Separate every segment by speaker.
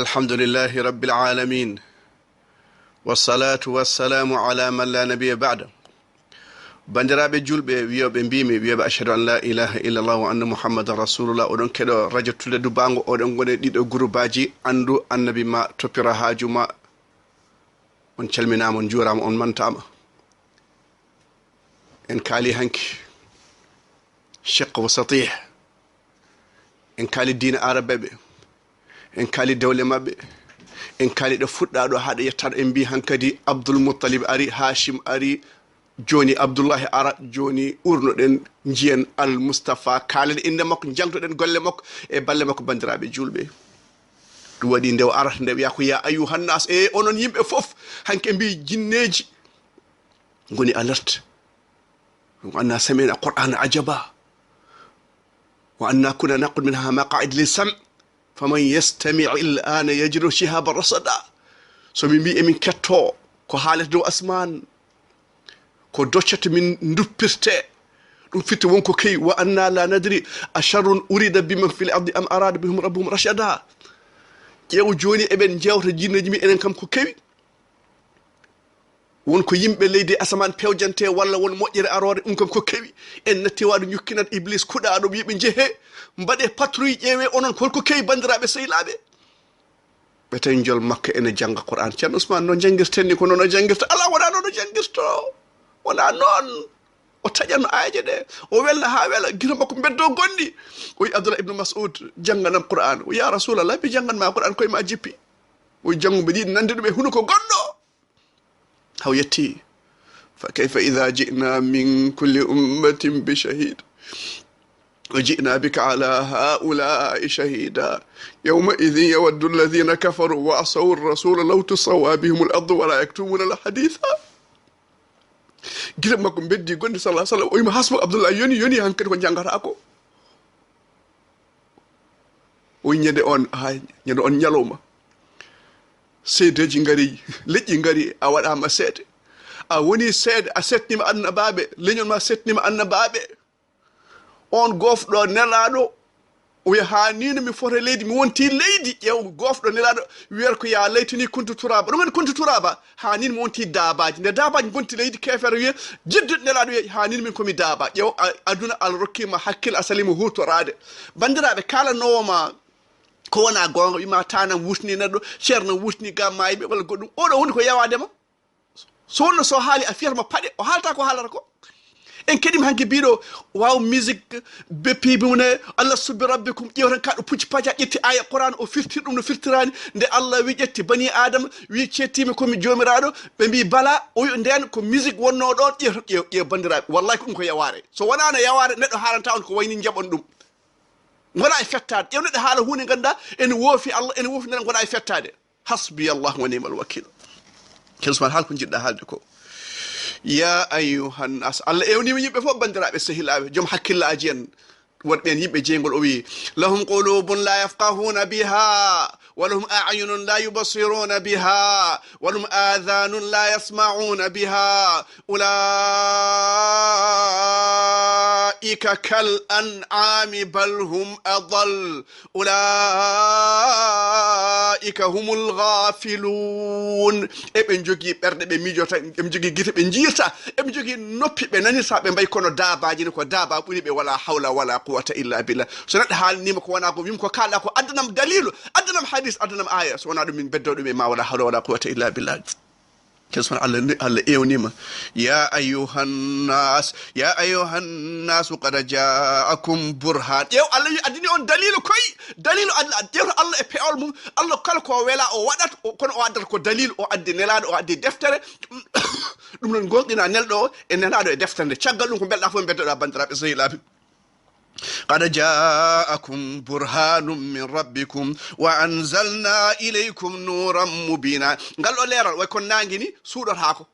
Speaker 1: الحمد لله رب العالمين والصلاة والسلام على من لا نبي بعد bandiraɓe julɓe wiyoɓe mbimi wiyoɓe ashhadu an la ilaha illallah wa anna muhammadan rasulullah oɗon keɗo radio tulde dubango oɗon gone ɗiɗo groupe aji andu annabima toppira haajuma on calminama on juurama on mantama en kaali hanki shiq wa satih en kaali diina arabeɓe en kaali dawle mabɓe en kaali ɗo fuɗɗaɗo haɗa yettaɗo en mbi hankadi abdoul moutalib ari hashim ari joni abdoullahi ara joni urnoɗen jiyen al moustapha kaalen inde makko jangtoɗen golle makko e balle makko bandiraɓe julɓe ɗum waɗi nde o arata nde wiya ko ya ayuhannas e onon yimɓe fof hanke mbi jinneji goni alerte wa anna samina qur'ana ajaba wa anna kunna naqud minha maqa'id lisam faman yastami' al-ana yajidu shihaban rasada so min mbi emin ketto ko haalata dow asman ko doccata min duppirte ɗum fitte wonko key wa anna la nadri asharrun urida biman fil ardi am arada bihum rabbuhum rashada ƴeew joni eɓen jewta jinneji mi enen kam ko kewi wonko yimɓe leydi asaman pewjante walla won moƴƴere arore ɗum kam ko kewi en natti waɗo ñukkinat iblis kuɗaɗo wiɓe jeehe mbaɗe patrouille ƴeewe onon holko kewi bandiraɓe sehilaɓe ɓe tawi jol makka ene jangga qur'an ceerno ousmane no jangguirten ni ko noon o jangguirta ala wona noon o jangguirto wona noon o taƴanno aaje ɗe o welna ha wela gila makko beddo gonɗi o wi abdoulah ibnu mas'ud jangganam qur'an o ya rasulallah mi jangganma qur'an koye ma jippi o jangguɓe ɗiɗi nande ɗum e huno ko gonɗo haw yetti fa kayfa idha ji'na min kulli ummatin bi shahid wa ji'na bika ala haula'i shahida yawma idhin yawaddu alladhina kafaru wa asaw ar-rasula law tusawwa bihim al-ardu wa la yaktumuna al-haditha gila makko beddi gonde sallallahu alaihi wasallam o yima hasbu abdullah yoni hankadi ko jangata ko o ñede on hay ñede on ñalowma seedeji ngari leƴƴi ngari a waɗama seede a woni seede a setnima annabaɓe leñol ma setnima annabaɓe on gofɗo nelaɗo o wiya hanino mi fota leydi mi wonti leydi ƴeew gofɗo nelaɗo wiyata ko ya laytini kuntu turaba ɗum en kuntu turaba hanino mi wonti dabaji nde dabaji gonti leydi kefere wiya jidduɗo nelaɗo wiya hanino min komi daba ƴeew aduna Allah rokkima hakkille a salimo hutorade bandiraɓe kalanowoma ko wona gonga wima tanam wusni neɗɗo ceerno wusni ga mayɓe walla goɗɗum oɗo woni ko yawadema so wonno so haali a fiyatamo paɗe o haalata ko haalata ko en keɗima hanke mbiɗo waw musique beppiɓe mune allah subbi rabbikum ƴewtan kaɗo pucci paja ƴetti aya qouran o firtir ɗum no firtirani nde allah wi ƴetti bani adama wi cettimi komi jomiraɗo ɓe mbi bala o wi nden ko musique wonno ɗon ƴew bandiraɓe wallahi ko ɗum ko yaware so wonano yaware neɗɗo haalanta on ko wayni jaɓon ɗum gona e fettade ƴew neɗɗo haala hunde ganduɗa ene woofi allah ene woofi nden gona e fettade hasbi allah wa ni'mal wakil kelsuman haal ko jiɗɗa haalde ko ya ayyuhan nas allah ewnima yimɓe fof bandiraɓe sehilaɓe joom hakkillaji en wonɓen yimɓe jeygol o wi lahum qulubun la yafqahuna biha wa lahum a'yunun la yubsiruna biha wa lahum adhanun la yasma'una biha ulaika kal an'ami bal hum adall ulaika humul ghafilun eɓe jogui ɓerɗe ɓe miijota eɓe jogui guite ɓe jiirta eɓe jogui noppi ɓe nanirta ɓe mbayi kono dabaji ni ko daba ɓuuri ɓe wala hawla wala quwwata illa billah so neɗɗo haalnima ko wona ko wim ko kalɗa ko addanam dalilu addanam hadis addanam aya so wona ɗum min beddo ɗum e ma wala hawla wala quwwata illa billah kesman allah ewnima ya ayyuhannas qad ja'akum burhan ƴeew allah wi addini on dalilu koy dalilu allah ƴewta allah e peewol mum allah kala ko wela o waɗat kono o addata ko dalilu o addi nelaɗo o addi deftere ɗum noon gonɗina nelɗo o e nelaɗo e deftere nde caggal ɗum ko belɗa fof beddoɗa bandiraɓe sehilaɓe قد جاءكم برهان من ربكم وأنزلنا إليكم نورا مبينا قال له ليرال ويكون نانجيني سورة هاكو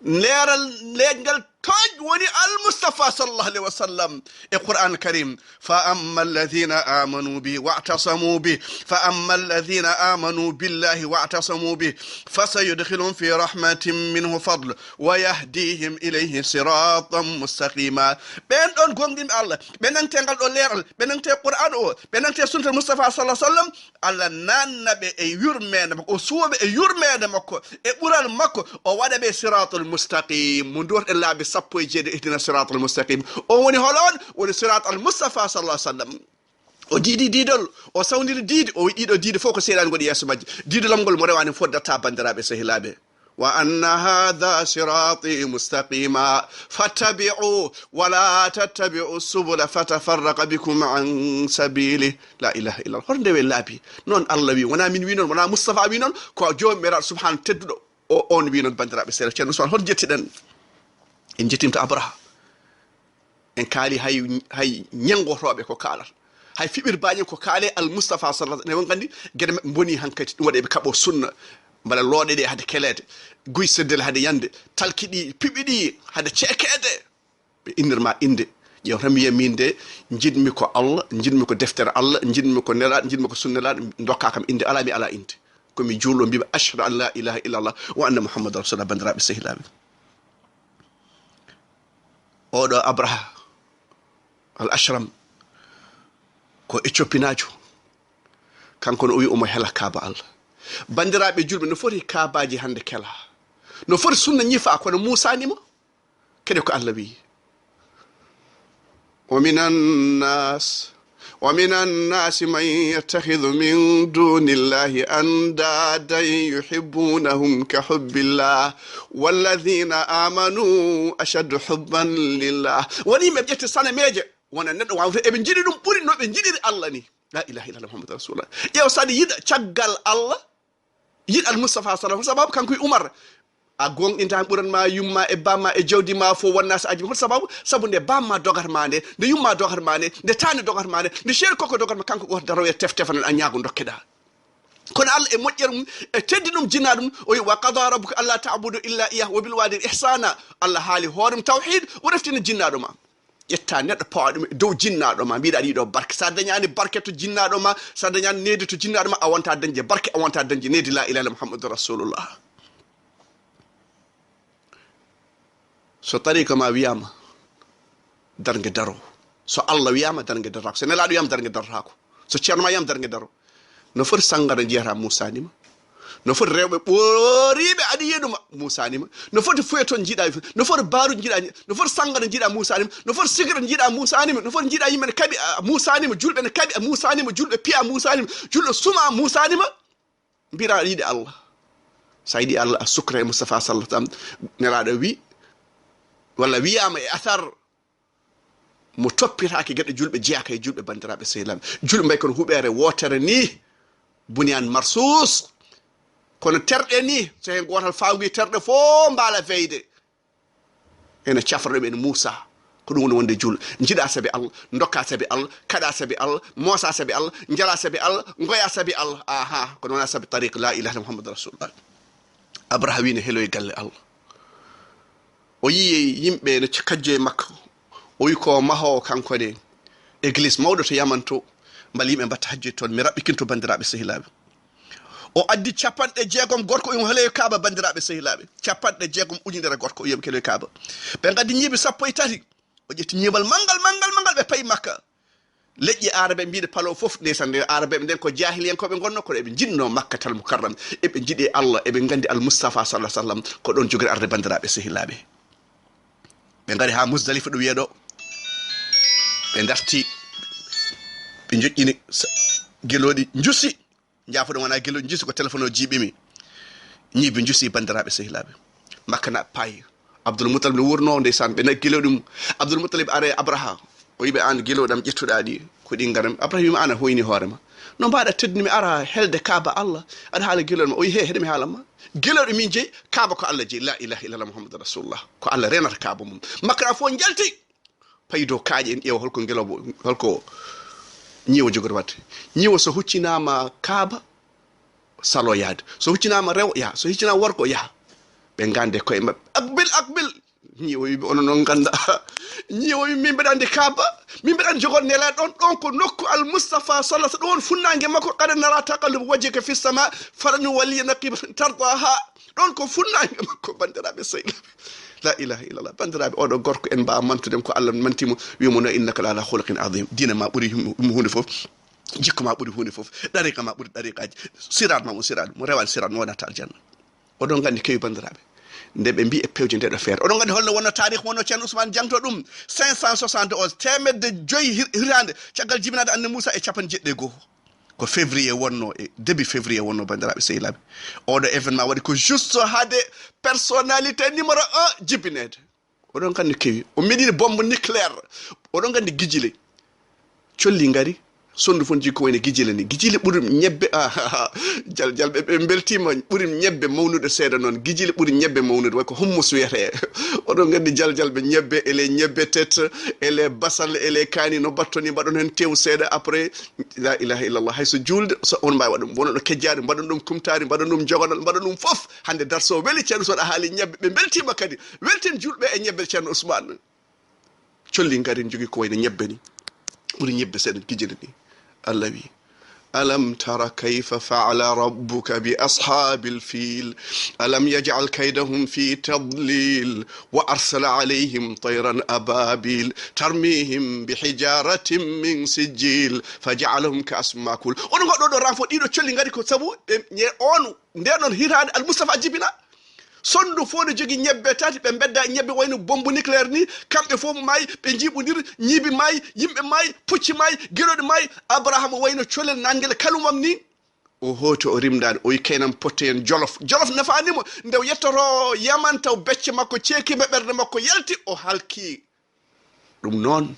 Speaker 1: ليرال لينجل تاج وني المصطفى صلى الله عليه وسلم القرآن الكريم فأما الذين آمنوا به واعتصموا به فأما الذين آمنوا بالله واعتصموا به فسيدخلهم في رحمة منه فضل ويهديهم إليه صراطا مستقيما بين دون غوندين الله بين انت قال ليرال بين انت القرآن او بين انت سنة المصطفى صلى الله عليه وسلم الله نانبي اي يرمede makko o suwabe e yurmede makko e bural makko o wada be siratul mustaqim mun do e laabi sappo e jeede ihdina siratul mustaqim o woni holon woni siratul mustafa sallallahu alaihi wasallam o diidi diidol o sawndiri diidi o diido diidi foko seedan godi yeso majji diidolam gol mo rewani foddata bandirabe sahilabe wa anna hadha sirati mustaqima fattabi'u wa la tattabi'u subula fatafarraqa bikum an sabili la ilaha illa allah horde we laabi non allah wi wona min wi non wona mustafa wi non ko jomiraado subhanahu teddudo o on wi non bandirabe sel Thierno Ousmane hol jettiden en jettimta abraha en kaali hay nyangotobe ko kaalata hay fibir bañi ko kaale al mustafa sallallahu alaihi wasallam gandi gede boni hankati dum wade be kabo sunna bala loode de hade kelede guy seddel hade yande talkidi pibidi hade cekede be inirma inde jew ramiye minde jidmi ko allah jidmi ko deftere allah jidmi ko nela jidmi ko sunnela dokka kam inde ala mi ala inde ko mi jullo biba ashhadu an la ilaha illa allah wa anna muhammadar rasulullah bandirabe sahilabe odo abraha al ashram ko etiopinajo kanko no wi o mo hela kaaba allah bandirabe julbe no foti kaabaji hande kela no foti sunna nyifa ko no musa nima kede ko allah wi wa minan nas man yattakhidhu min dunillahi andadan yuhibbunahum ka hubbillah walladhina amanu ashaddu hubban lillah woni me jette sana meje wona neddo wawta e be jidi dum buri no be jidiri allah ni la ilaha illallah muhammadur rasulullah yew sadi yida caggal allah yid al mustafa sallallahu alaihi wasallam kanko umar a gonɗinta ɓuranma yumma e bamma e jawdi ma fo wonnas aji hol sabu nde bamma dogat ma nde nde yumma dogat ma nde nde tani dogat ma nde nde sheeri koko dogat ma kanko goto daroye teftefanan a ñaago dokkeɗa kono allah e moƴƴere mum e teddi ɗum jinna ɗum o wi wa qada rabbuka alla ta'budu illa iyah wa bil walidayni ihsana allah haali hoorem tawhid o reftina jinnaɗo ma yetta neɗɗo pawa ɗum dow jinnaɗo ma mbiɗa ɗiɗo barke sa dañani barke to jinnaɗo ma sa dañani needi to jinnaɗo ma a wonta dañde barke a wonta dañde needi la ilaha illa muhammadur rasulullah so tariqa ma wiyama darnge daro so allah wiyama darnge darako so nelaɗo wiyama darnge darotako so ceerno ma wiyama darnge daro no foti sangara jiyata Moussa nima no foti rewɓe ɓoriɓe aɗa yiɗuma Moussa nima no foti fuyeton jiiɗa no foti baaru jiiɗa no foti sangara jiiɗa Moussa nima no foti sigira jiiɗa Moussa nima no foti jiiɗa yimɓe ne kaɓi Moussa nima julɓe ne kaɓi Moussa nima julɓe piya Moussa nima julɓe suma Moussa nima mbira aɗa yiɗi allah sa yiɗi allah a sukra e Moustapha sallallahu alaihi wasallam nelaɗo wi walla wiyama e athar mo toppitaki gueɗe julɓe jeyaka e julɓe bandiraɓe sehilaɓe julɓe mbay kono huɓere wotere ni buniyan marsus kono terɗe ni so hen gotal fawgi terɗe fo mbaala weyde ene cafraɗoɓe ene Moussa ko ɗum woni wonde julɗo jiiɗa saabi allah dokka saabi allah kaɗa saabi allah moosa saabi allah jala saabi allah goya saabi allah aha kono wona saabi tarique la ilaha illa muhammadou rasulullah abraha wino heeloye galle allah o yi yimɓe no kajjo e makko o wi ko mahowo kanko de église mawɗo to yaman to mbal yimɓe mbatta hajjoy toon mi raɓɓikinto bandiraɓe sehilaɓe o addi 60 gorko o heeloye kaaba bandiraɓe sehilaɓe 60 ujunere gorko o yoɓe keloye kaaba ɓe gaddi ñiiɓe 13 o ƴetti ñiibal mangal ɓe payi makka leƴƴi arabe mbiɗe palo fof ndeysan nde arabe nden ko jahiliyankoɓe gonno kono eɓe jinno makkatal mukarram eɓe jiiɗi allah eɓe gandi al mustafa sallallahu alaihi wasallam ko ɗon jogori arde bandiraɓe sehilaɓe ɓe ngari ha Musdalifa ɗo wiyeɗo ɓe darti ɓe joƴƴini geloɗi jussi jaafoɗo wona geloɗi jussi ko téléphone o jiiɓimi ñiiɓe jussi bandiraɓe sehilaɓe makka na payi Abdoul Moutalib ne wurno ndeysan ɓe naggi geloɗi mum Abdoul Moutalib are Abraha o yiɓe an geloɗam ƴettuɗa ɗi ko ɗi garam Abraha wima ana hoyni hoorema no mbaɗa teddini mi ara helde kaaba allah aɗa haala geloɗi ma o yi he heɗemi haalanma geloɗo min jeeyi kaaba ko allah jeeyi la ilaha illallah muhammadou rasulullah ko allah renata kaaba mum makka fof jalti payi dow kaaƴe en ƴeewa holko ngelobo holko ñiiwo jogori wadde ñiiwo so huccinama kaaba salo yaade so huccinama rew yaha so huccinama worko yaha ɓe gande koye mabɓe akbil ñi o yiɓe ono noon ganda ñi o min mbeɗa andi kaaba min mbeɗa andi jogon nela ɗon ko nokku al mustafa sallallahu alaihi wasallam ɗon funnangue makko qad nara taqallub wajhika fi sama farani waliya naqiba tardaha ɗon ko funnangue makko bandiraɓe sehilaɓe la ilaha illallah bandiraɓe oɗo gorko en mbawa mantuden ko Allah mantimo wimo no innaka la ala khuluqin azim dina ma ɓuuri hunde foof jikko ma ɓuuri hunde foof dariqa ma ɓuuri dariqaji sirat ma mo sirat mo rewani sirat mo wonata aljanna oɗon gandi kewi bandiraɓe nde ɓe mbi e pewje ndeɗo feere oɗon gandi holno wonno tarikh wonno ceerno Ousmane jangto ɗum 571 temedde joyi hirande caggal jibinade annabi Moussa e capan jeɗɗe goho ko février wonno e début février wonno bandiraɓe sehilaɓe oɗo événement waɗi ko juste hade personnalité numéro 1 jibinede oɗon gandi kewi o meɗini bombe nucléaire oɗon gandi guijile colli ngari sondu fon jikko wayne guijile ni guijile ɓuuri ñebbe jaljalɓe ɓe beltima ɓuuri ñebbe mawnude seeɗa noon guijile ɓuuri ñebbe mawnude way ko hummus wiyete oɗon gandi jaljalɓe ñebbe ele ñebbe tete ele basal ele kani no battoni mbaɗon hen tew seeɗa après la ilaha illallah hayso julde so on mbawi waɗum wono ɗo kejjade mbaɗon ɗum kumtari mbaɗon ɗum jogonal mbaɗon ɗum foof hande Darsou weeli ceerno soɗa haali ñebbe ɓe beltima kadi welten julɓe e ñebbe ceerno Ousmane colli ngari jogui ko wayne ñebbe ni ɓuuri ñebbe seeɗa guijile ni Allah wi ألم تر كيف فعل ربك بأصحاب الفيل ألم يجعل كيدهم في تضليل وأرسل عليهم طيرا أبابيل ترميهم بحجارة من سجيل فجعلهم كأسم مأكول on goɗɗo ɗo ranfo ɗiɗo colli ngari ko sabu on ndenon hirade almustafa jibina sondu fo ne jogi ñebbe tati ɓe bedda ñebbe wayno bombe nucléaire ni kamɓe fof maayi ɓe jiiɓodir ñiibi maayi yimɓe maayi pucci maayi geɗoɗe maayi abrahama wayno colel nangel kalumam ni o hooti o rimdade o wi kaynam potte en jolof nafanimo nde o yettoto yaman taw becce makko ceekima ɓerde makko yalti o halki ɗum noon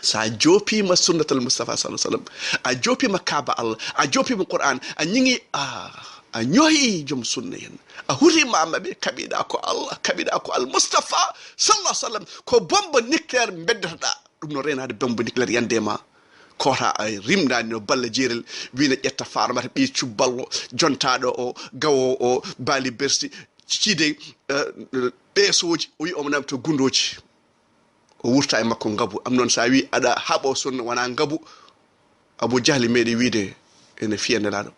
Speaker 1: sa joopima sunnatal mustafa sallallahu alaihi wasallam a joopima kaaba Allah a joopima qur'an a ñingi a ñoyi joom sunna en a hurimama ɓe kaɓiɗa ko Allah kaɓiɗa ko al mustafa sallallahu alaihi wasallam ko bombe nucléaire beddataɗa ɗum no renade bombe nucléaire yandema kota a rimdani no balla jeerel wina ƴetta farmata ɓi cubballo jontaɗo o gawo o baali bersi ciide ɓeesoji o wi omo nami to gundoji o wurta e makko ngabu am noon sa wi aɗa haɓo sunna wona ngabu Abou Jahli meeɗi wiide ene fiya nelaɗo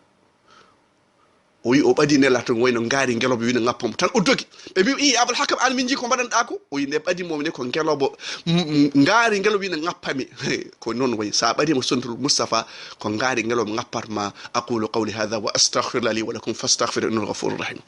Speaker 1: o wi o ɓadi nela to wayno ngaari ngeloba wino ngappamo tan o dogi ɓe mbi i Abul Hakam an min jii ko mbaɗanɗa ko o wi nde ɓadi momne ko ngeloba ngaari ngeloba wino ngappami ko noon wayi sa ɓadima sunnatul Mustafa ko ngaari ngeloba ngappatma aqulu qawli hadha wa astaghfirullahi li wa lakum fastaghfiru innahu ghafurur rahim